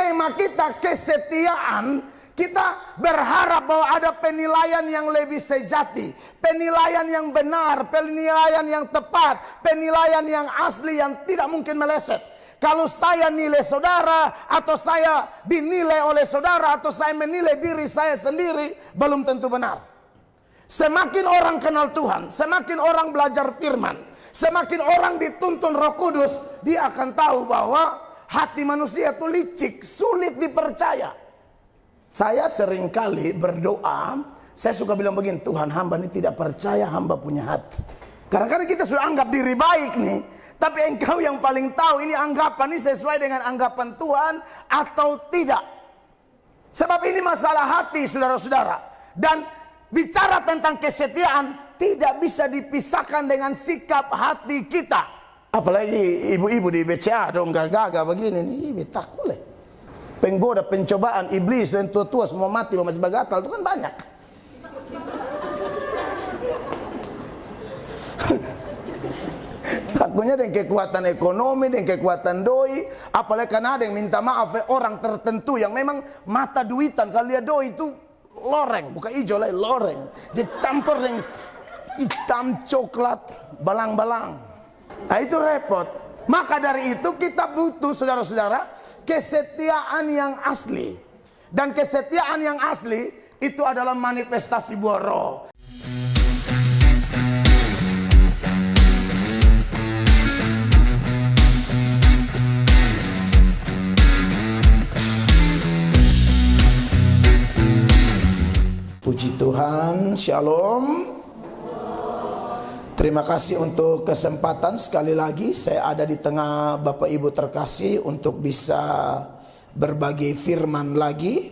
tema kita kesetiaan, kita berharap bahwa ada penilaian yang lebih sejati, penilaian yang benar, penilaian yang tepat, penilaian yang asli yang tidak mungkin meleset. Kalau saya nilai saudara, atau saya dinilai oleh saudara, atau saya menilai diri saya sendiri, belum tentu benar. Semakin orang kenal Tuhan, semakin orang belajar firman, semakin orang dituntun Roh Kudus, dia akan tahu bahwa hati manusia itu licik, sulit dipercaya. Saya seringkali berdoa, saya suka bilang begini, Tuhan, hamba ini tidak percaya hamba punya hati. Kadang-kadang kita sudah anggap diri baik nih, tapi engkau yang paling tahu ini anggapan ini sesuai dengan anggapan Tuhan atau tidak. Sebab ini masalah hati, saudara-saudara. Dan bicara tentang kesetiaan tidak bisa dipisahkan dengan sikap hati kita. Apalagi ibu-ibu di BCA dong gagah begini nih, tak boleh. Penggoda, pencobaan, iblis dan tua-tua semua mati masih bagatal itu kan banyak. Takutnya dengan kekuatan ekonomi, dengan kekuatan doi, apalagi karena ada yang minta maaf orang tertentu yang memang mata duitan. Kalau lihat doi itu loreng, bukan hijau lah, loreng. Dia campur dengan hitam, coklat, balang-balang. Nah itu repot. Maka dari itu kita butuh, saudara-saudara, kesetiaan yang asli. Dan kesetiaan yang asli itu adalah manifestasi buah roh. Puji Tuhan, shalom. Terima kasih untuk kesempatan sekali lagi saya ada di tengah Bapak Ibu terkasih untuk bisa berbagi firman lagi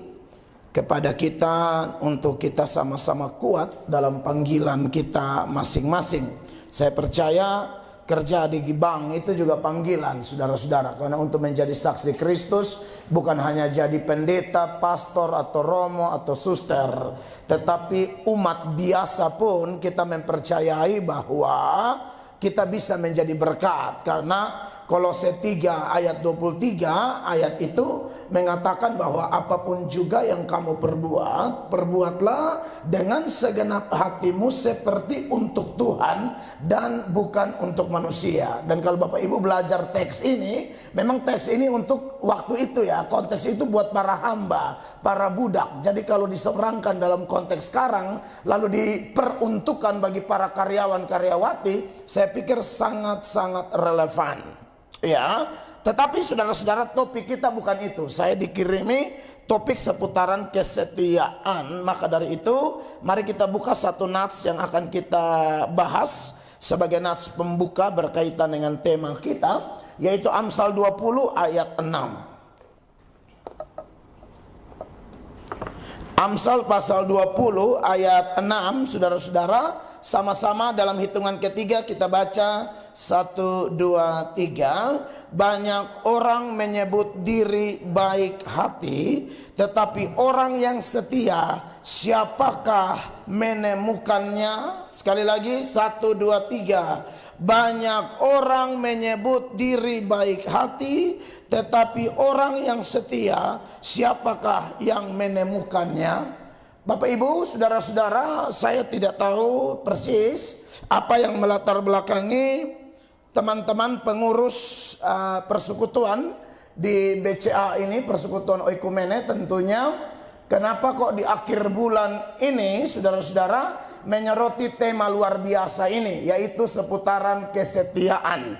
kepada kita, untuk kita sama-sama kuat dalam panggilan kita masing-masing. Saya percaya kerja di bank itu juga panggilan, saudara-saudara, karena untuk menjadi saksi Kristus bukan hanya jadi pendeta, pastor atau romo atau suster, tetapi umat biasa pun kita mempercayai bahwa kita bisa menjadi berkat. Karena Kolose 3 ayat 23 ayat itu mengatakan bahwa apapun juga yang kamu perbuat, perbuatlah dengan segenap hatimu seperti untuk Tuhan dan bukan untuk manusia. Dan kalau Bapak Ibu belajar teks ini, memang teks ini untuk waktu itu ya, konteks itu buat para hamba, para budak. Jadi kalau diseberangkan dalam konteks sekarang lalu diperuntukkan bagi para karyawan-karyawati, saya pikir sangat-sangat relevan. Ya, tetapi saudara-saudara, topik kita bukan itu. Saya dikirimi topik seputaran kesetiaan. Maka dari itu mari kita buka satu nats yang akan kita bahas sebagai nats pembuka berkaitan dengan tema kita, yaitu Amsal 20 ayat 6. Amsal pasal 20 ayat 6, saudara-saudara, sama-sama dalam hitungan ketiga kita baca 1, 2, 3. Banyak orang menyebut diri baik hati, tetapi orang yang setia siapakah menemukannya? Sekali lagi 1, 2, 3. Banyak orang menyebut diri baik hati, tetapi orang yang setia siapakah yang menemukannya? Bapak Ibu, saudara-saudara, saya tidak tahu persis apa yang melatar belakangi teman-teman pengurus persekutuan di BCA ini, Persekutuan Oikumene tentunya. Kenapa kok di akhir bulan ini, saudara-saudara, menyoroti tema luar biasa ini, yaitu seputaran kesetiaan.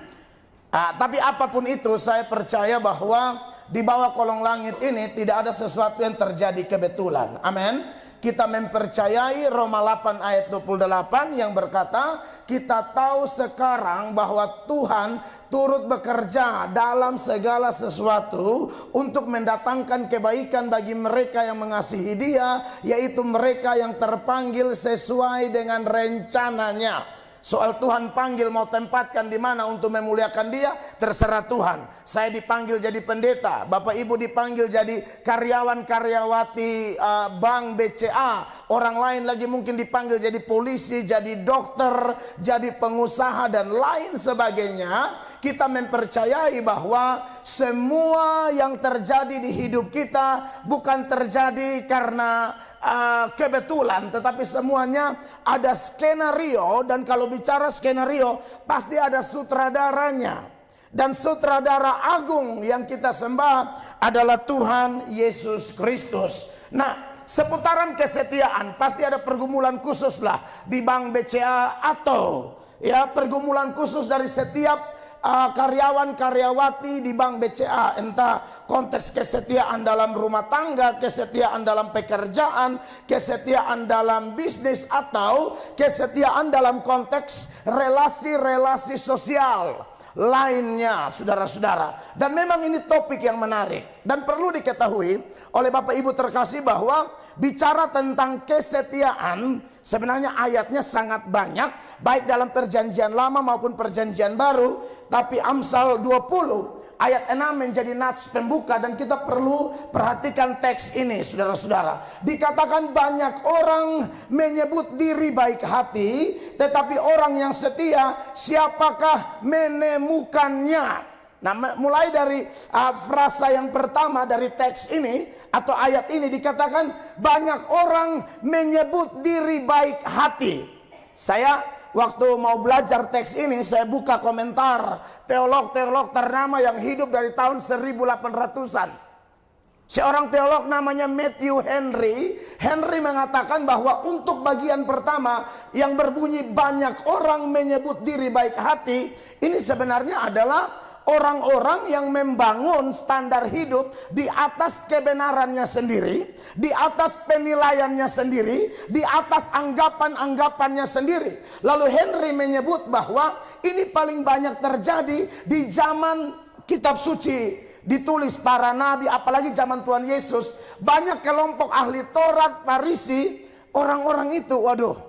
Tapi apapun itu, saya percaya bahwa di bawah kolong langit ini tidak ada sesuatu yang terjadi kebetulan. Amin. Kita mempercayai Roma 8 ayat 28 yang berkata, kita tahu sekarang bahwa Tuhan turut bekerja dalam segala sesuatu untuk mendatangkan kebaikan bagi mereka yang mengasihi Dia, yaitu mereka yang terpanggil sesuai dengan rencananya. Soal Tuhan panggil mau tempatkan di mana untuk memuliakan Dia, terserah Tuhan. Saya dipanggil jadi pendeta, Bapak Ibu dipanggil jadi karyawan-karyawati bank BCA, orang lain lagi mungkin dipanggil jadi polisi, jadi dokter, jadi pengusaha dan lain sebagainya. kita mempercayai bahwa semua yang terjadi di hidup kita bukan terjadi karena kebetulan, tetapi semuanya ada skenario. Dan kalau bicara skenario, pasti ada sutradaranya. Dan sutradara agung yang kita sembah adalah Tuhan Yesus Kristus. Nah, seputaran kesetiaan pasti ada pergumulan khusus lah di Bank BCA, atau ya pergumulan khusus dari setiap karyawan-karyawati di Bank BCA. Entah konteks kesetiaan dalam rumah tangga, kesetiaan dalam pekerjaan, kesetiaan dalam bisnis, atau kesetiaan dalam konteks relasi-relasi sosial lainnya, saudara-saudara. Dan memang ini topik yang menarik. Dan perlu diketahui oleh Bapak Ibu terkasih bahwa bicara tentang kesetiaan, sebenarnya ayatnya sangat banyak, baik dalam perjanjian lama maupun perjanjian baru. Tapi Amsal 20 ayat 6 menjadi nats pembuka, dan kita perlu perhatikan teks ini, saudara-saudara. Dikatakan banyak orang menyebut diri baik hati, tetapi orang yang setia siapakah menemukannya? Nah, mulai dari frasa yang pertama dari teks ini atau ayat ini dikatakan banyak orang menyebut diri baik hati. Saya waktu mau belajar teks ini, saya buka komentar teolog-teolog ternama yang hidup dari tahun 1800-an. Seorang teolog namanya Matthew Henry. Henry mengatakan bahwa untuk bagian pertama yang berbunyi banyak orang menyebut diri baik hati, ini sebenarnya adalah orang-orang yang membangun standar hidup di atas kebenarannya sendiri, di atas penilaiannya sendiri, di atas anggapan-anggapannya sendiri. Lalu Henry menyebut bahwa ini paling banyak terjadi di zaman kitab suci ditulis para nabi, apalagi zaman Tuhan Yesus. Banyak kelompok ahli Taurat, Farisi, orang-orang itu, waduh,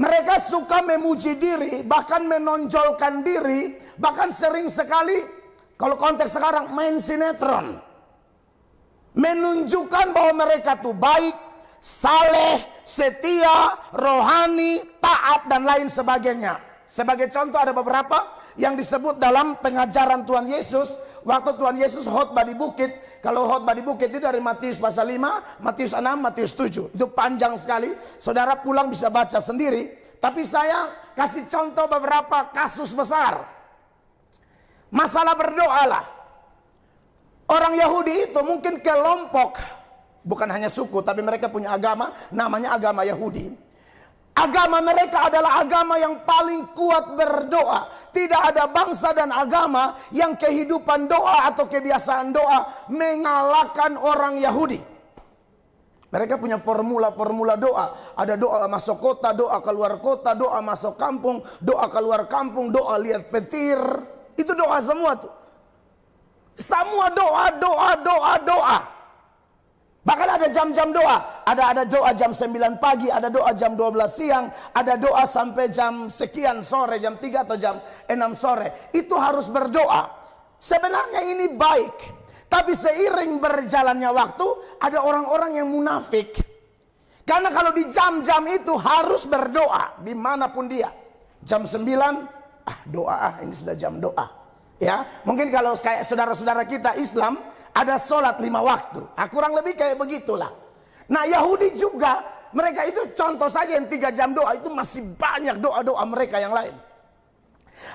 mereka suka memuji diri, bahkan menonjolkan diri. Bahkan sering sekali, kalau konteks sekarang, main sinetron, menunjukkan bahwa mereka tuh baik, saleh, setia, rohani, taat, dan lain sebagainya. Sebagai contoh ada beberapa yang disebut dalam pengajaran Tuhan Yesus. Waktu Tuhan Yesus khotbah di bukit. Kalau khotbah di bukit itu dari Matius pasal 5, Matius 6, Matius 7. Itu panjang sekali. Saudara pulang bisa baca sendiri. Tapi saya kasih contoh beberapa kasus besar. Masalah berdoalah. Orang Yahudi itu mungkin kelompok, bukan hanya suku, tapi mereka punya agama, namanya agama Yahudi. Agama mereka adalah agama yang paling kuat berdoa. Tidak ada bangsa dan agama yang kehidupan doa atau kebiasaan doa mengalahkan orang Yahudi. Mereka punya formula-formula doa. Ada doa masuk kota, doa keluar kota, doa masuk kampung, doa keluar kampung, doa lihat petir. Itu doa semua tuh. Semua doa, doa, doa, doa. Bahkan ada jam-jam doa. Ada doa jam 9 pagi, ada doa jam 12 siang, ada doa sampai jam sekian sore, jam 3 atau jam 6 sore. Itu harus berdoa. Sebenarnya ini baik. Tapi seiring berjalannya waktu, ada orang-orang yang munafik. Karena kalau di jam-jam itu harus berdoa dimanapun dia. Jam 9, doa, ini sudah jam doa. Ya, mungkin kalau kayak saudara-saudara kita Islam ada sholat 5 waktu. Kurang lebih kayak begitulah. Nah, Yahudi juga, mereka itu contoh saja yang 3 jam doa, itu masih banyak doa-doa mereka yang lain.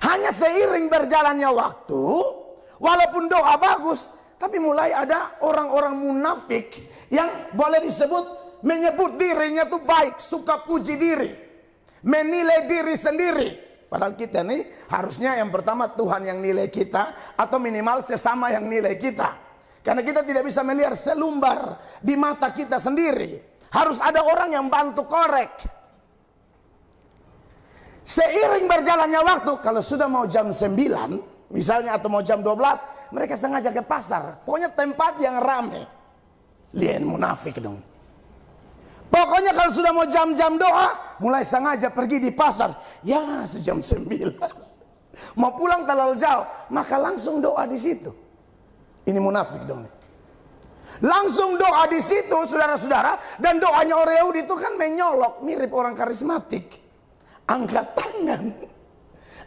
Hanya seiring berjalannya waktu, walaupun doa bagus, tapi mulai ada orang-orang munafik yang boleh disebut menyebut dirinya tuh baik, suka puji diri, menilai diri sendiri. Padahal kita nih harusnya yang pertama Tuhan yang nilai kita, atau minimal sesama yang nilai kita. Karena kita tidak bisa melihat selumbar di mata kita sendiri. Harus ada orang yang bantu korek. Seiring berjalannya waktu, kalau sudah mau jam 9 misalnya, atau mau jam 12, mereka sengaja ke pasar. Pokoknya tempat yang rame. Lihat munafik dong. Pokoknya kalau sudah mau jam-jam doa, mulai sengaja pergi di pasar. Ya, sejam 9. Mau pulang terlalu jauh, maka langsung doa di situ. Ini munafik dong. Langsung doa di situ, saudara-saudara. Dan doanya orang Yahudi itu kan menyolok, mirip orang karismatik. Angkat tangan.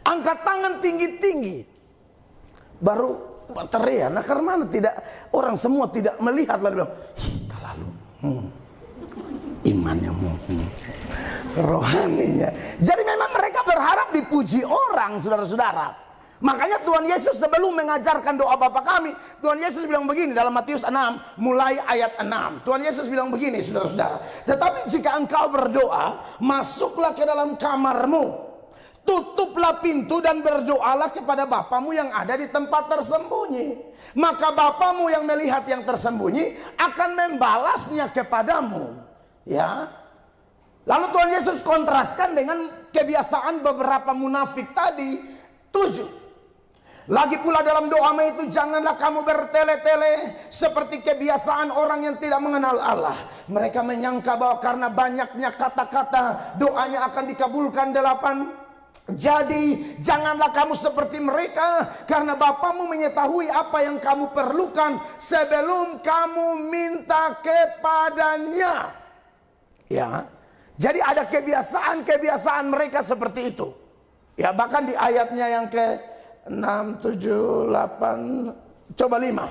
Angkat tangan tinggi-tinggi. baru teriak. Nah karena tidak, orang semua tidak melihat lalu bilang, terlalu imannya rohaninya. Jadi memang mereka berharap dipuji orang, saudara-saudara. Makanya Tuhan Yesus sebelum mengajarkan doa Bapa kami, Tuhan Yesus bilang begini dalam Matius 6 mulai ayat 6. Tuhan Yesus bilang begini, saudara-saudara, tetapi jika engkau berdoa, masuklah ke dalam kamarmu, tutuplah pintu dan berdoalah kepada Bapamu yang ada di tempat tersembunyi. Maka Bapamu yang melihat yang tersembunyi akan membalasnya kepadamu. Ya. Lalu Tuhan Yesus kontraskan dengan kebiasaan beberapa munafik tadi. 7. Lagi pula dalam doamu itu janganlah kamu bertele-tele seperti kebiasaan orang yang tidak mengenal Allah. Mereka menyangka bahwa karena banyaknya kata-kata doanya akan dikabulkan 8. Jadi janganlah kamu seperti mereka, karena Bapamu mengetahui apa yang kamu perlukan sebelum kamu minta kepadanya. Ya. Jadi ada kebiasaan-kebiasaan mereka seperti itu. Ya, bahkan di ayatnya yang ke 6, 7, 8, coba 5.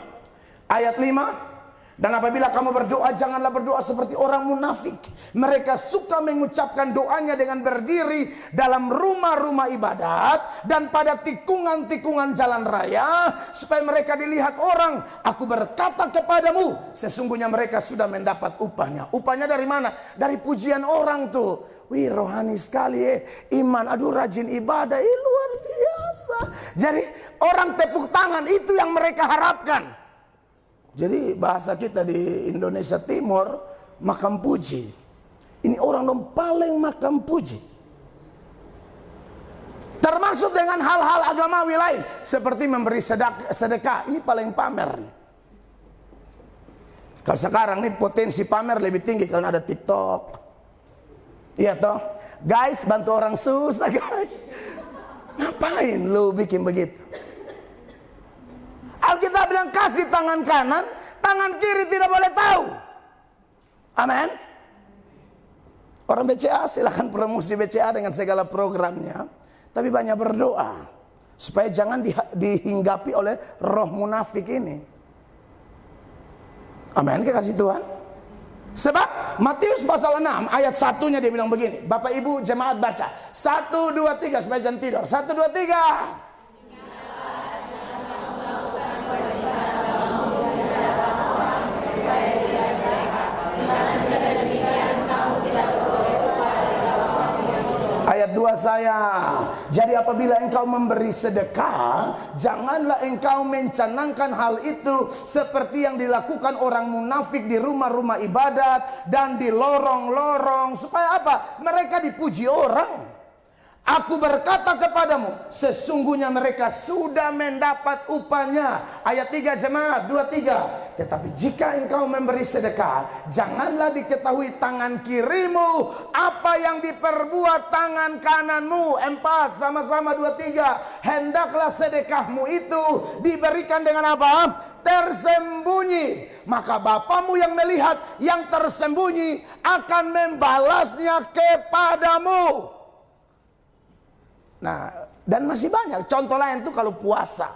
Ayat 5. Dan apabila kamu berdoa, janganlah berdoa seperti orang munafik. Mereka suka mengucapkan doanya dengan berdiri dalam rumah-rumah ibadat dan pada tikungan-tikungan jalan raya, supaya mereka dilihat orang. Aku berkata kepadamu, sesungguhnya mereka sudah mendapat upahnya. Upahnya dari mana? Dari pujian orang tuh. Wih, rohani sekali iman, aduh rajin ibadah, luar biasa. Jadi orang tepuk tangan itu yang mereka harapkan. Jadi bahasa kita di Indonesia Timur, makam puji. Ini orang yang paling makam puji. Termasuk dengan hal-hal agamawi lain, seperti memberi sedekah. Ini paling pamer. Kalau sekarang nih potensi pamer lebih tinggi kalau ada TikTok. Iya toh, guys, bantu orang susah guys. Ngapain lu bikin begitu? Alkitab bilang kasih tangan kanan, tangan kiri tidak boleh tahu. Amin. Orang BCA silahkan promosi BCA dengan segala programnya, tapi banyak berdoa supaya jangan dihinggapi oleh roh munafik ini. Amin, kekasih Tuhan. Sebab Matius pasal 6 ayat 1-nya dia bilang begini. Bapak Ibu jemaat baca 1, 2, 3 supaya jangan tidur. 1, 2, 3. Ayat 2 saya. Jadi apabila engkau memberi sedekah, janganlah engkau mencanangkan hal itu seperti yang dilakukan orang munafik di rumah-rumah ibadat dan di lorong-lorong. Supaya apa? Mereka dipuji orang. Aku berkata kepadamu, sesungguhnya mereka sudah mendapat upahnya. Ayat 3 jemaat, 2, 3. Tetapi jika engkau memberi sedekah, janganlah diketahui tangan kirimu apa yang diperbuat tangan kananmu. 4, sama-sama 2, 3. Hendaklah sedekahmu itu diberikan dengan apa? Tersembunyi. Maka Bapamu yang melihat yang tersembunyi akan membalasnya kepadamu. Nah, dan masih banyak contoh lain tuh kalau puasa.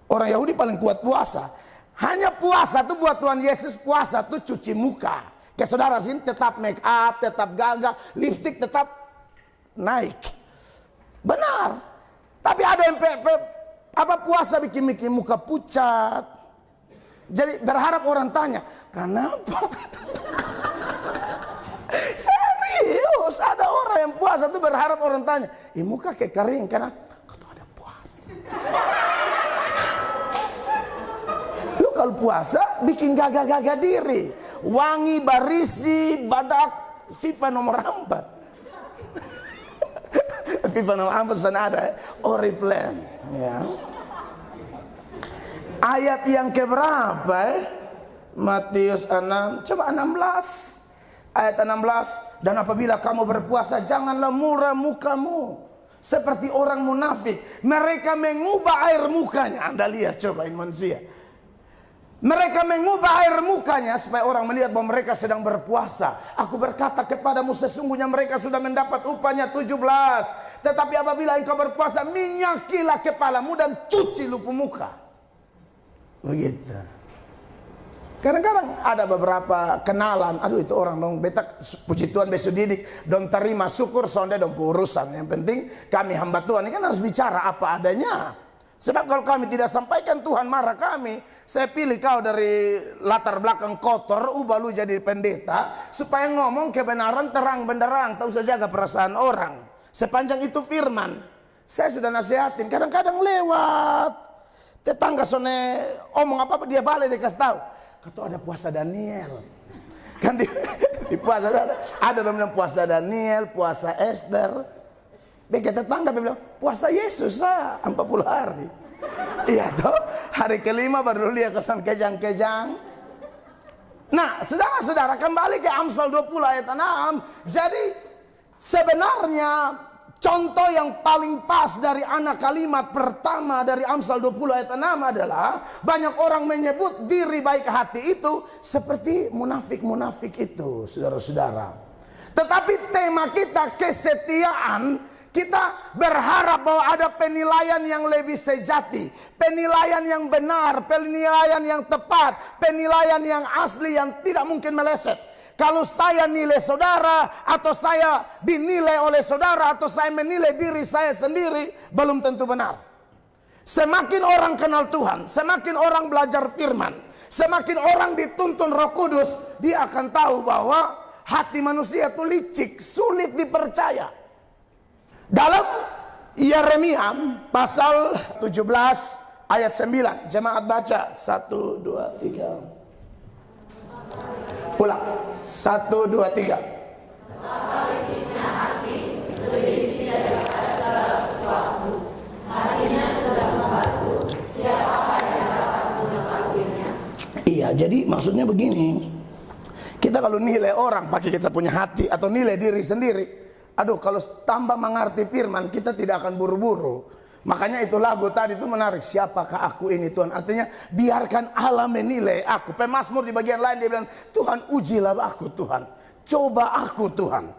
Orang Yahudi paling kuat puasa. Hanya puasa tuh buat Tuhan Yesus, puasa tuh cuci muka. Kayak saudara sini tetap make up, tetap gagah, lipstick tetap naik. Benar. Tapi ada yang puasa bikin muka pucat. Jadi berharap orang tanya, kenapa? Serius, ada orang yang puasa tuh berharap orang tanya, muka kayak kering karena kau tuh ada puasa. Lu kalau puasa bikin gagah-gagah diri, wangi barisi badak FIFA nomor 4. FIFA nomor 4 sana ada Oriflame. Ya. Ayat yang keberapa? Matius 6, coba 16. Ayat 16, dan apabila kamu berpuasa, janganlah muram mukamu seperti orang munafik. Mereka mengubah air mukanya. Anda lihat coba manusia. Mereka mengubah air mukanya supaya orang melihat bahwa mereka sedang berpuasa. Aku berkata kepadamu, sesungguhnya mereka sudah mendapat upahnya 17. Tetapi apabila engkau berpuasa, minyakilah kepalamu dan cuci lupu muka. Begitu. Kadang-kadang ada beberapa kenalan, aduh itu orang dong betak, puji Tuhan besok didik, dong terima syukur sonde dong urusan. Yang penting kami hamba Tuhan ini kan harus bicara apa adanya. Sebab kalau kami tidak sampaikan, Tuhan marah kami. Saya pilih kau dari latar belakang kotor, ubah lu jadi pendeta, supaya ngomong kebenaran terang benderang, tak usah jaga perasaan orang. Sepanjang itu firman. Saya sudah nasihatin, kadang-kadang lewat tetangga sone omong apa-apa dia balik dia kasih tahu. Kata ada puasa Daniel. Kan di puasa ada namanya puasa Daniel, puasa Esther. Bagi tetangga bilang puasa Yesus 40 hari. Iya toh, hari kelima baru lihat kesan kejang-kejang. Nah, saudara-saudara, kembali ke Amsal 20 ayat 6. Jadi sebenarnya contoh yang paling pas dari anak kalimat pertama dari Amsal 20 ayat 6 adalah banyak orang menyebut diri baik hati itu seperti munafik-munafik itu, saudara-saudara. Tetapi tema kita kesetiaan. Kita berharap bahwa ada penilaian yang lebih sejati, penilaian yang benar, penilaian yang tepat, penilaian yang asli yang tidak mungkin meleset. Kalau saya nilai saudara, atau saya dinilai oleh saudara, atau saya menilai diri saya sendiri, belum tentu benar. Semakin orang kenal Tuhan, semakin orang belajar firman, semakin orang dituntun Roh Kudus, dia akan tahu bahwa hati manusia itu licik, sulit dipercaya. Dalam Yeremia pasal 17 ayat 9, jemaat baca 1, 2, 3. Ulang 1, 2, 3. Iya, jadi maksudnya begini. Kita kalau nilai orang pakai kita punya hati atau nilai diri sendiri, aduh, kalau tambah mengerti firman, kita tidak akan buru-buru. Makanya itu lagu tadi itu menarik. Siapakah aku ini Tuhan? Artinya biarkan Allah menilai aku. Pemazmur di bagian lain dia bilang, Tuhan ujilah aku Tuhan. Coba aku Tuhan.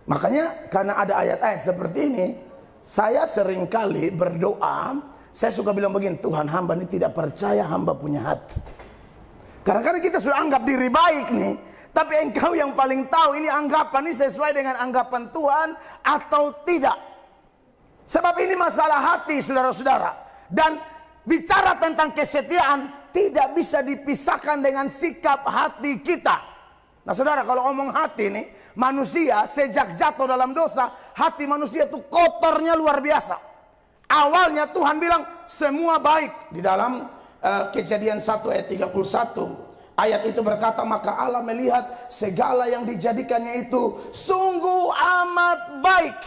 Makanya karena ada ayat-ayat seperti ini, saya seringkali berdoa. Saya suka bilang begini, Tuhan hamba ini tidak percaya hamba punya hati. Kadang-kadang kita sudah anggap diri baik nih. Tapi engkau yang paling tahu ini anggapan ini sesuai dengan anggapan Tuhan atau tidak. Sebab ini masalah hati, saudara-saudara. Dan bicara tentang kesetiaan tidak bisa dipisahkan dengan sikap hati kita. Nah saudara, kalau omong hati nih, manusia sejak jatuh dalam dosa, hati manusia itu kotornya luar biasa. Awalnya Tuhan bilang semua baik. Di dalam Kejadian 1 ayat 31. Ayat itu berkata, maka Allah melihat segala yang dijadikannya itu sungguh amat baik.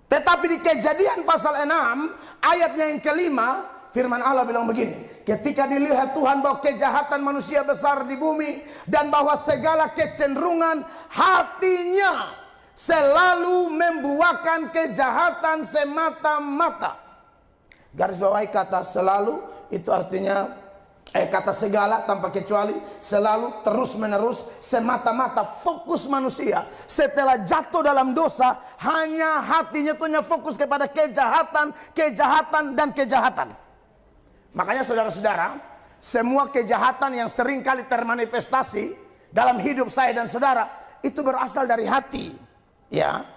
Tetapi di Kejadian pasal 6 ayatnya yang kelima, firman Allah bilang begini, ketika dilihat Tuhan bahwa kejahatan manusia besar di bumi, dan bahwa segala kecenderungan hatinya selalu membuahkan kejahatan semata-mata. Garis bawahi kata selalu, itu artinya kata segala tanpa kecuali, selalu, terus menerus, semata-mata. Fokus manusia setelah jatuh dalam dosa, hanya hatinya tuh fokus kepada kejahatan, kejahatan, dan kejahatan. Makanya saudara-saudara, semua kejahatan yang sering kali termanifestasi dalam hidup saya dan saudara, itu berasal dari hati. Ya.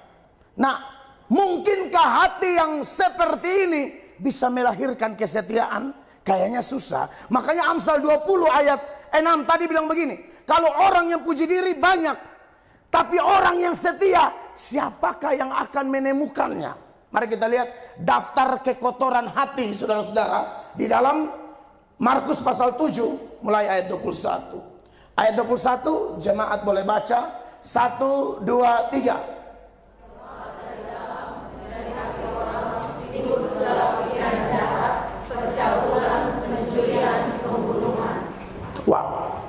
Nah, mungkinkah hati yang seperti ini bisa melahirkan kesetiaan? Kayaknya susah. Makanya Amsal 20 ayat 6 tadi bilang begini, kalau orang yang puji diri banyak, tapi orang yang setia, siapakah yang akan menemukannya? Mari kita lihat daftar kekotoran hati, saudara-saudara, di dalam Markus pasal 7 mulai ayat 21. Ayat 21 jemaat boleh baca 1, 2, 3. Wow.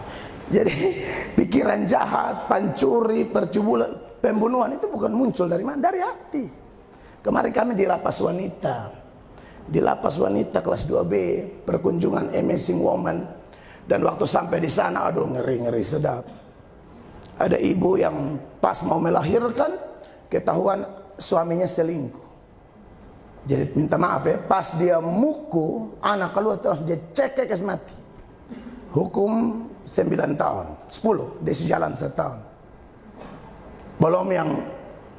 Jadi pikiran jahat, pancuri, percubulan, pembunuhan itu bukan muncul dari mana? Dari hati. Kemarin kami di lapas wanita. di lapas wanita kelas 2B, perkunjungan Amazing Woman. Dan waktu sampai di sana, aduh ngeri-ngeri sedap. Ada ibu yang pas mau melahirkan, ketahuan suaminya selingkuh. Jadi minta maaf ya, pas dia muku, anak keluar terus dia cekek mati. Hukum 9 tahun, 10, dia jalan setahun. Belum yang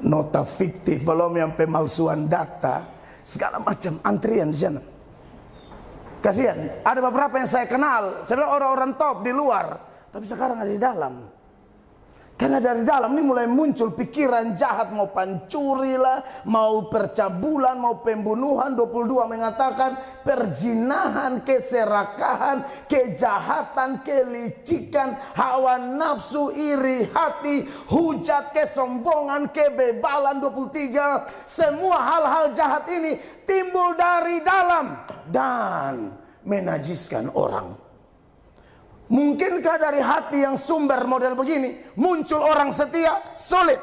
nota fiktif, belum yang pemalsuan data, segala macam antrian di sana. Kasihan, ada beberapa yang saya kenal, saya bilang orang-orang top di luar, tapi sekarang ada di dalam. Karena dari dalam ini mulai muncul pikiran jahat, mau pancuri lah, mau percabulan, mau pembunuhan. 22 mengatakan perzinahan, keserakahan, kejahatan, kelicikan, hawa nafsu, iri hati, hujat, kesombongan, kebebalan. 23, semua hal-hal jahat ini timbul dari dalam dan menajiskan orang. Mungkinkah dari hati yang sumber model begini muncul orang setia? Sulit.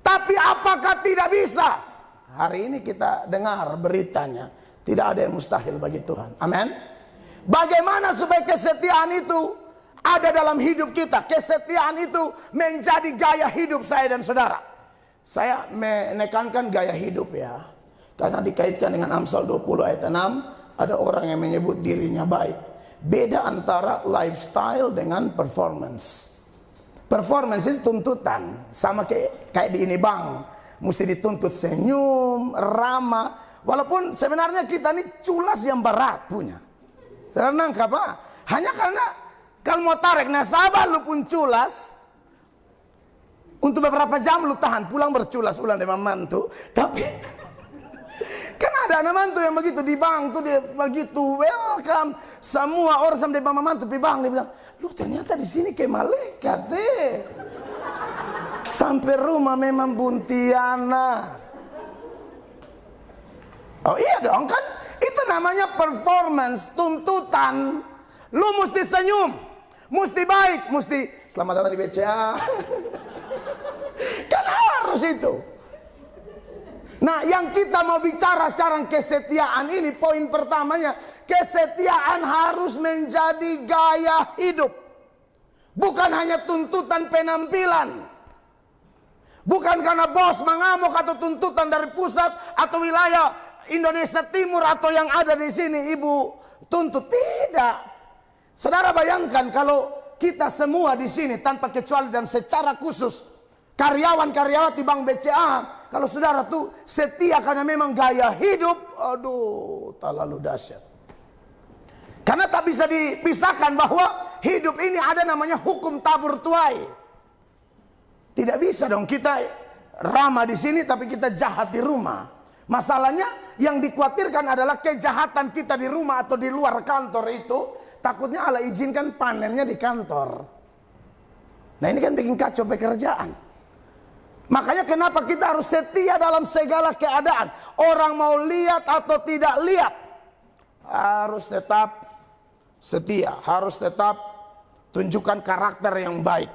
Tapi apakah tidak bisa? Hari ini kita dengar beritanya, tidak ada yang mustahil bagi Tuhan. Amin. Bagaimana supaya kesetiaan itu ada dalam hidup kita? Kesetiaan itu menjadi gaya hidup saya dan saudara. Saya menekankan gaya hidup ya, karena dikaitkan dengan Amsal 20 ayat 6, ada orang yang menyebut dirinya baik. Beda antara lifestyle dengan performance. Performance itu tuntutan, sama kayak di ini bang, mesti dituntut senyum, ramah. Walaupun sebenarnya kita ini culas yang berat punya. Saudara nangkap apa? Hanya karena kalau mau tarik nasabah lu pun culas, untuk beberapa jam lu tahan, pulang berculas ulang dengan mantu, tapi kan ada anak mantu yang begitu di bank tuh, dia begitu welcome semua orang sampai mama mantu di bank, dia bilang, lu ternyata di sini kayak malaikat deh. Sampai rumah memang buntiana. Oh iya dong, kan itu namanya performance, tuntutan. Lu mesti senyum, mesti baik, mesti selamat datang di BCA. Kan harus itu. Nah, yang kita mau bicara sekarang kesetiaan ini, poin pertamanya, kesetiaan harus menjadi gaya hidup. Bukan hanya tuntutan penampilan. Bukan karena bos mengamuk atau tuntutan dari pusat atau wilayah Indonesia Timur atau yang ada di sini ibu tuntut. Tidak. Saudara bayangkan kalau kita semua di sini tanpa kecuali dan secara khusus karyawan-karyawati Bank BCA, kalau saudara tuh setia karena memang gaya hidup, aduh, terlalu dahsyat. Karena tak bisa dipisahkan bahwa hidup ini ada namanya hukum tabur tuai. Tidak bisa dong kita ramah di sini tapi kita jahat di rumah. Masalahnya yang dikhawatirkan adalah kejahatan kita di rumah atau di luar kantor itu, takutnya Allah izinkan panennya di kantor. Nah ini kan bikin kacau pekerjaan. Makanya kenapa kita harus setia dalam segala keadaan. Orang mau lihat atau tidak lihat, harus tetap setia. Harus tetap tunjukkan karakter yang baik.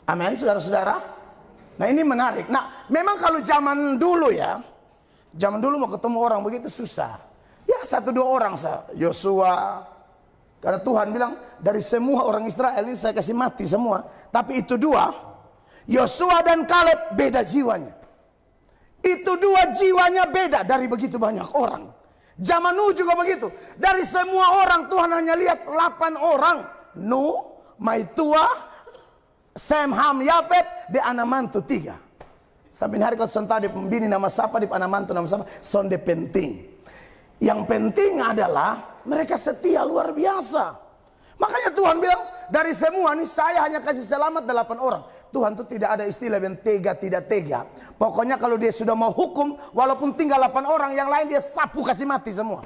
Amin, saudara-saudara. Nah ini menarik. Nah memang kalau zaman dulu ya, zaman dulu mau ketemu orang begitu susah. Ya 1-2 orang saja. Yosua. Karena Tuhan bilang dari semua orang Israel ini saya kasih mati semua. Tapi itu 2, Yosua dan Kaleb, beda jiwanya. Itu 2 jiwanya beda dari begitu banyak orang. Zaman Nuh juga begitu. Dari semua orang Tuhan hanya lihat 8 orang. Nuh, Maitua, Sem, Ham, Yafet, de anamantu 3. Sampai hari kau sonta di pembini nama siapa, di anamantu nama siapa, sonde penting. Yang penting adalah mereka setia luar biasa. Makanya Tuhan bilang, dari semua ini saya hanya kasih selamat 8 orang. Tuhan itu tidak ada istilah yang tega tidak tega. Pokoknya kalau dia sudah mau hukum, walaupun tinggal 8 orang, yang lain dia sapu kasih mati semua.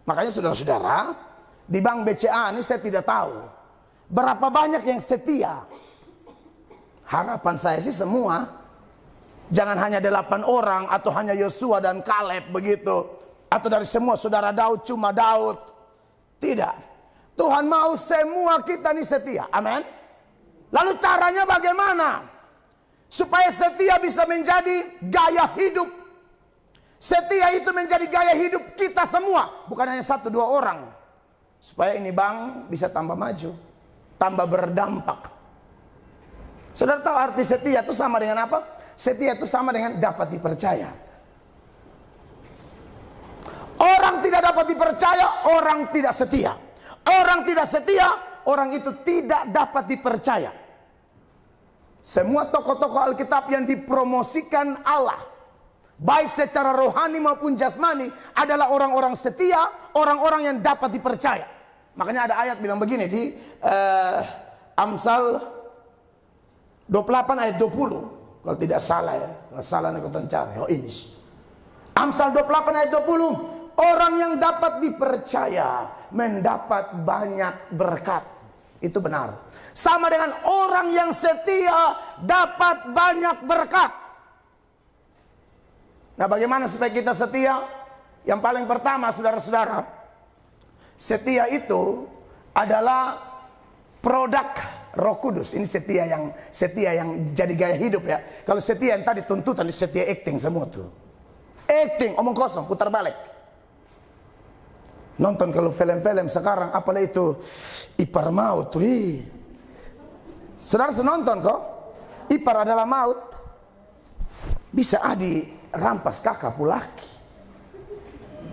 Makanya saudara-saudara, di Bank BCA ini saya tidak tahu berapa banyak yang setia. Harapan saya sih semua. Jangan hanya 8 orang atau hanya Yosua dan Kaleb begitu. Atau dari semua saudara Daud cuma Daud. Tidak. Tuhan mau semua kita ini setia. Amin. Lalu caranya bagaimana? Supaya setia bisa menjadi gaya hidup. Setia itu menjadi gaya hidup kita semua, bukan hanya satu dua orang. Supaya ini bang bisa tambah maju, tambah berdampak. Saudara tahu arti setia itu sama dengan apa? Setia itu sama dengan dapat dipercaya. Orang tidak dapat dipercaya, orang tidak setia. Orang tidak setia, orang itu tidak dapat dipercaya. Semua tokoh-tokoh Alkitab yang dipromosikan Allah, baik secara rohani maupun jasmani, adalah orang-orang setia, orang-orang yang dapat dipercaya. Makanya ada ayat bilang begini di Amsal 28 ayat 20. Kalau tidak salah ya, kalau salah aku cari. Oh ini. Amsal 28 ayat 20. Orang yang dapat dipercaya mendapat banyak berkat. Itu benar. Sama dengan orang yang setia dapat banyak berkat. Nah, bagaimana supaya kita setia? Yang paling pertama, saudara-saudara, setia itu adalah produk Roh Kudus. Ini setia yang jadi gaya hidup ya. Kalau setia yang tadi tuntutan, setia acting semua tuh. Acting, omong kosong, putar balik. Nonton kalau film-film sekarang, apalah itu ipar maut tuh. Saudara nonton kok? Ipar adalah maut. Bisa rampas kakak pulaki.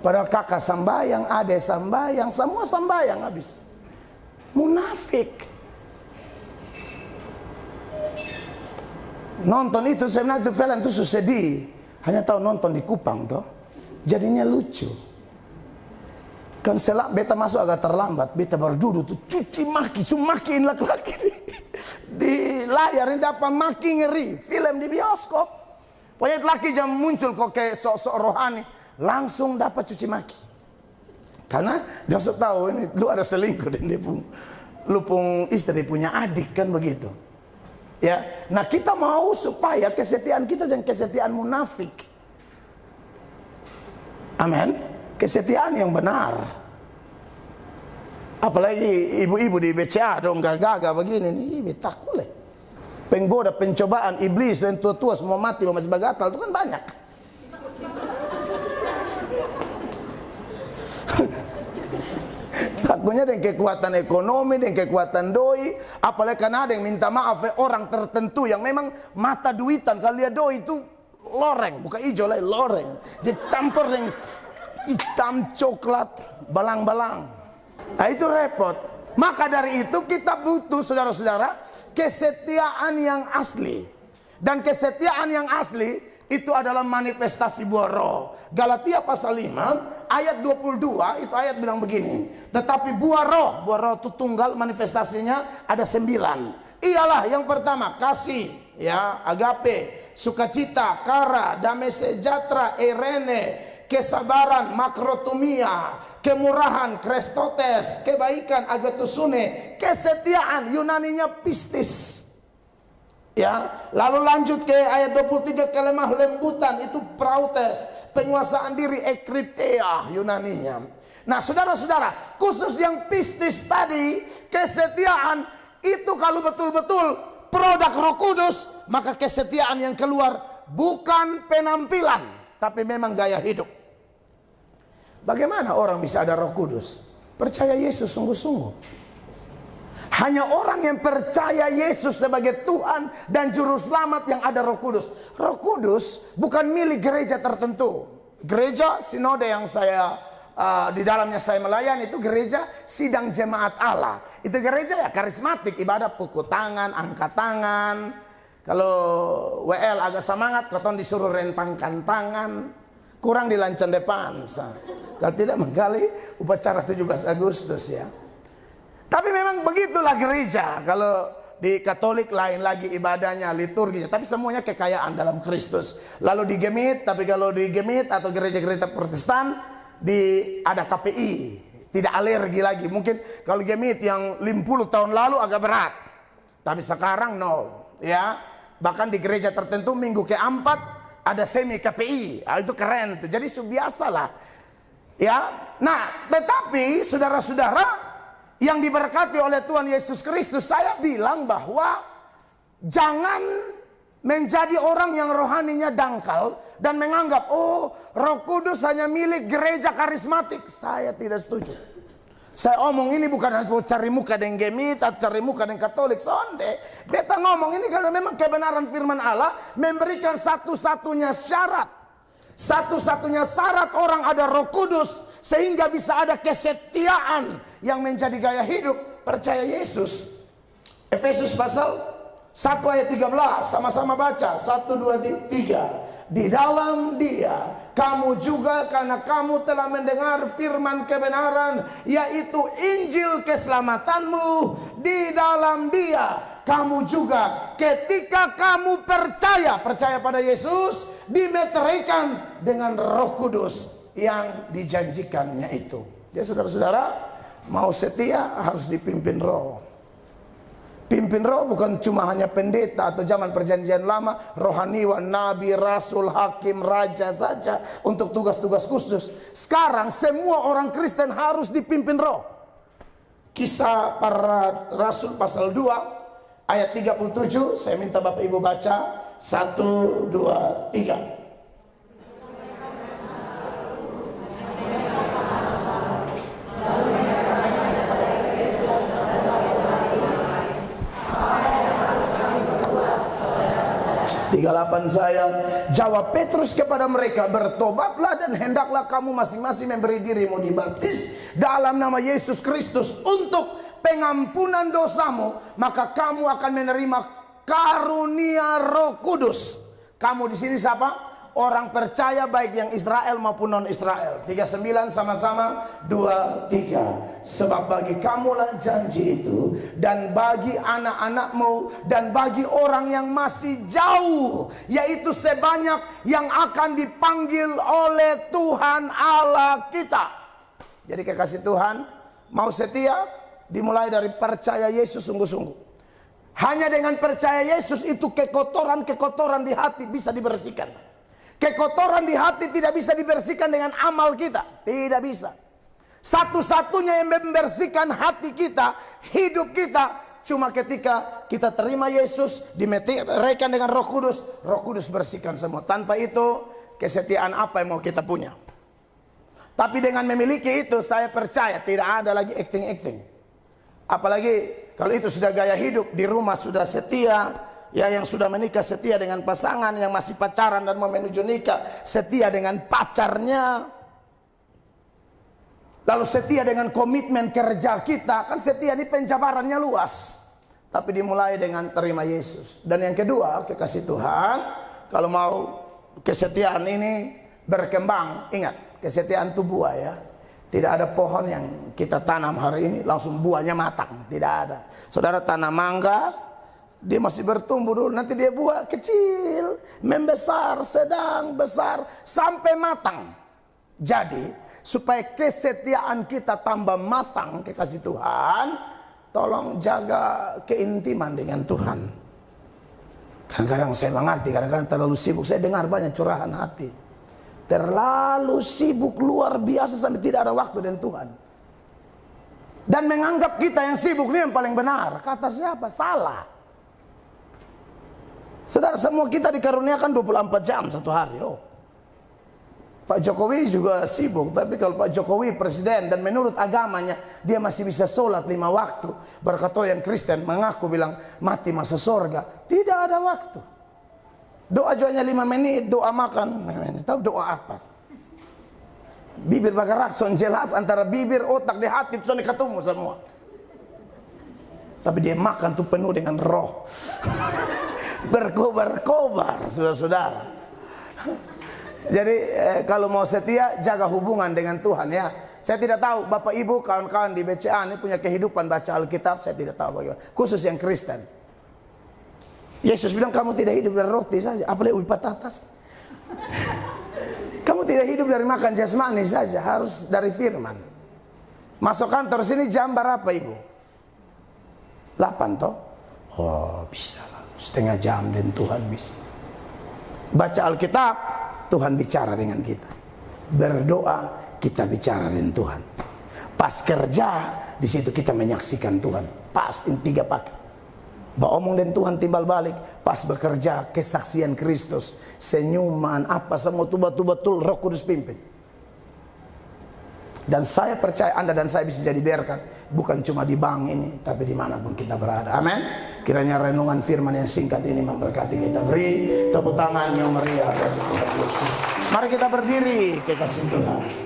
Padahal kakak sambayang, ade sambayang, semua sambayang habis. Munafik. Nonton itu sebenarnya itu film itu sedih. Hanya tahu nonton di Kupang toh. Jadinya lucu. Kan selak beta masuk agak terlambat, beta baru duduk tuh cuci maki, sumakin laki-laki di layar ini dapat maki ngeri. Film di bioskop. Pokoknya laki jam muncul kok kayak sok-sok rohani, langsung dapat cuci maki. Karena dia sudah tahu ini lu ada selingkuh dan dia lupung istri punya adik kan begitu. Ya, nah kita mau supaya kesetiaan kita jangan kesetiaan munafik. Amin. Kesetiaan yang benar. Apalagi ibu-ibu di BCA dong gagah begini nih, tak boleh. Penggoda, pencobaan, iblis dan tua-tua semua mati masih bagatal itu kan banyak. Takutnya dengan kekuatan ekonomi, dengan kekuatan doi, apalagi karena ada yang minta maaf orang tertentu yang memang mata duitan. Kalau lihat doi itu loreng, bukan hijau lah, loreng. Dia campur dengan hitam, coklat, balang-balang. Nah itu repot. Maka dari itu kita butuh saudara-saudara kesetiaan yang asli. Dan kesetiaan yang asli itu adalah manifestasi buah roh. Galatia pasal 5 ayat 22 itu ayat bilang begini. Tetapi buah roh itu tunggal, manifestasinya ada 9. Ialah yang pertama kasih, ya, agape, sukacita, kara, damai sejahtera, erene, kesabaran, makrotumia, kemurahan, krestotes, kebaikan, agatusune, kesetiaan, Yunaninya pistis. Ya, lalu lanjut ke ayat 23, kelemah lembutan itu prautes, penguasaan diri, ekritea, Yunaninya. Nah, saudara-saudara, khusus yang pistis tadi, kesetiaan itu kalau betul-betul produk Roh Kudus, maka kesetiaan yang keluar bukan penampilan, tapi memang gaya hidup. Bagaimana orang bisa ada Roh Kudus? Percaya Yesus sungguh-sungguh. Hanya orang yang percaya Yesus sebagai Tuhan dan Juru Selamat yang ada Roh Kudus. Roh Kudus bukan milik gereja tertentu. Gereja sinode yang saya di dalamnya saya melayani itu gereja sidang jemaat Allah. Itu gereja ya karismatik, ibadah pukul tangan, angkat tangan. Kalau WL agak semangat, koton disuruh rentangkan tangan. Kurang di lancan depan. Kalau tidak menggali upacara 17 Agustus ya. Tapi memang begitulah gereja. Kalau di Katolik lain lagi ibadahnya, liturginya. Tapi semuanya kekayaan dalam Kristus. Lalu di Gemit, tapi kalau di Gemit atau gereja-gereja Protestan ada KPI. Tidak alergi lagi. Mungkin kalau Gemit yang 50 tahun lalu agak berat. Tapi sekarang no. Ya. Bahkan di gereja tertentu minggu keempat ada semi KPI, itu keren tuh. Jadi biasa lah. Ya. Nah, tetapi saudara-saudara yang diberkati oleh Tuhan Yesus Kristus, saya bilang bahwa jangan menjadi orang yang rohaninya dangkal dan menganggap, oh, Roh Kudus hanya milik gereja karismatik. Saya tidak setuju. Saya omong ini bukan hanya cari muka dengan gemit atau cari muka dengan Katolik. Sonde, beta ngomong ini karena memang kebenaran firman Allah memberikan satu-satunya syarat. Satu-satunya syarat orang ada Roh Kudus sehingga bisa ada kesetiaan yang menjadi gaya hidup, percaya Yesus. Efesus pasal 1 ayat 13, sama-sama baca. 1, 2, 3. Di dalam Dia kamu juga, karena kamu telah mendengar firman kebenaran, yaitu Injil keselamatanmu. Di dalam Dia kamu juga, ketika kamu percaya pada Yesus, dimeteraikan dengan Roh Kudus yang dijanjikannya itu. Ya saudara-saudara, mau setia harus dipimpin Roh. Pimpin Roh bukan cuma hanya pendeta atau zaman perjanjian lama, rohaniwan, nabi, rasul, hakim, raja saja untuk tugas-tugas khusus. Sekarang semua orang Kristen harus dipimpin Roh. Kisah para Rasul pasal 2 ayat 37, saya minta Bapak Ibu baca. 1, 2, 3. Saya jawab Petrus kepada mereka, bertobatlah dan hendaklah kamu masing-masing memberi dirimu dibaptis dalam nama Yesus Kristus untuk pengampunan dosamu, maka kamu akan menerima karunia Roh Kudus. Kamu di sini siapa? Orang percaya baik yang Israel maupun non-Israel. 39 sama-sama 2, 3. Sebab bagi kamulah janji itu, dan bagi anak-anakmu, dan bagi orang yang masih jauh, yaitu sebanyak yang akan dipanggil oleh Tuhan Allah kita. Jadi kekasih Tuhan, mau setia dimulai dari percaya Yesus sungguh-sungguh. Hanya dengan percaya Yesus itu kekotoran-kekotoran di hati bisa dibersihkan. Kekotoran di hati tidak bisa dibersihkan dengan amal kita. Tidak bisa. Satu-satunya yang membersihkan hati kita, hidup kita, cuma ketika kita terima Yesus, dimeteraikan dengan Roh Kudus. Roh Kudus bersihkan semua. Tanpa itu, kesetiaan apa yang mau kita punya? Tapi dengan memiliki itu, saya percaya tidak ada lagi acting-acting. Apalagi kalau itu sudah gaya hidup, di rumah sudah setia. Ya, yang sudah menikah setia dengan pasangan, yang masih pacaran dan mau menuju nikah setia dengan pacarnya. Lalu setia dengan komitmen kerja kita. Kan setia ini penjabarannya luas. Tapi dimulai dengan terima Yesus. Dan yang kedua, kekasih Tuhan, kalau mau kesetiaan ini berkembang, ingat, kesetiaan itu buah ya. Tidak ada pohon yang kita tanam hari ini langsung buahnya matang. Tidak ada. Saudara tanam mangga, dia masih bertumbuh dulu, nanti dia buah kecil, membesar, sedang, besar, sampai matang. Jadi, supaya kesetiaan kita tambah matang, kekasih Tuhan, tolong jaga keintiman dengan Tuhan. Kadang-kadang saya mengerti, kadang-kadang terlalu sibuk, saya dengar banyak curahan hati. Terlalu sibuk luar biasa sampai tidak ada waktu dengan Tuhan. Dan menganggap kita yang sibuk ini yang paling benar. Kata siapa? Salah. Saudara, semua kita dikaruniakan 24 jam satu hari. Oh. Pak Jokowi juga sibuk, tapi kalau Pak Jokowi presiden dan menurut agamanya dia masih bisa sholat 5 waktu. Berkata yang Kristen mengaku bilang mati masa sorga, tidak ada waktu. Doa juga hanya 5 menit, doa makan. Tahu doa apa? Bibir bagarakson jelas antara bibir, otak, di hati itu ketemu semua. Tapi dia makan tuh penuh dengan roh. Berkobar-kobar, saudara-saudara. Jadi kalau mau setia, jaga hubungan dengan Tuhan ya. Saya tidak tahu Bapak Ibu, kawan-kawan di BCA ini punya kehidupan baca Alkitab, saya tidak tahu bagaimana. Khusus yang Kristen. Yesus bilang kamu tidak hidup dari roti saja, apalagi ubi patatas. Kamu tidak hidup dari makan jasmani saja, harus dari firman. Masuk kantor sini jam berapa Ibu? 8 toh? Oh bisa lah, setengah jam dan Tuhan bisa. Baca Alkitab, Tuhan bicara dengan kita. Berdoa, kita bicara dengan Tuhan. Pas kerja, di situ kita menyaksikan Tuhan. Pas, ini 3 paket. Omong dan Tuhan timbal balik. Pas bekerja kesaksian Kristus, senyuman apa semua tuh betul-betul Roh Kudus pimpin. Dan saya percaya Anda dan saya bisa jadi berkat, bukan cuma di bank ini, tapi dimanapun kita berada. Amin. Kiranya renungan firman yang singkat ini memberkati kita. Beri tepuk tangan yang meriah bagi Tuhan Yesus. Mari kita berdiri, kekasih Tuhan.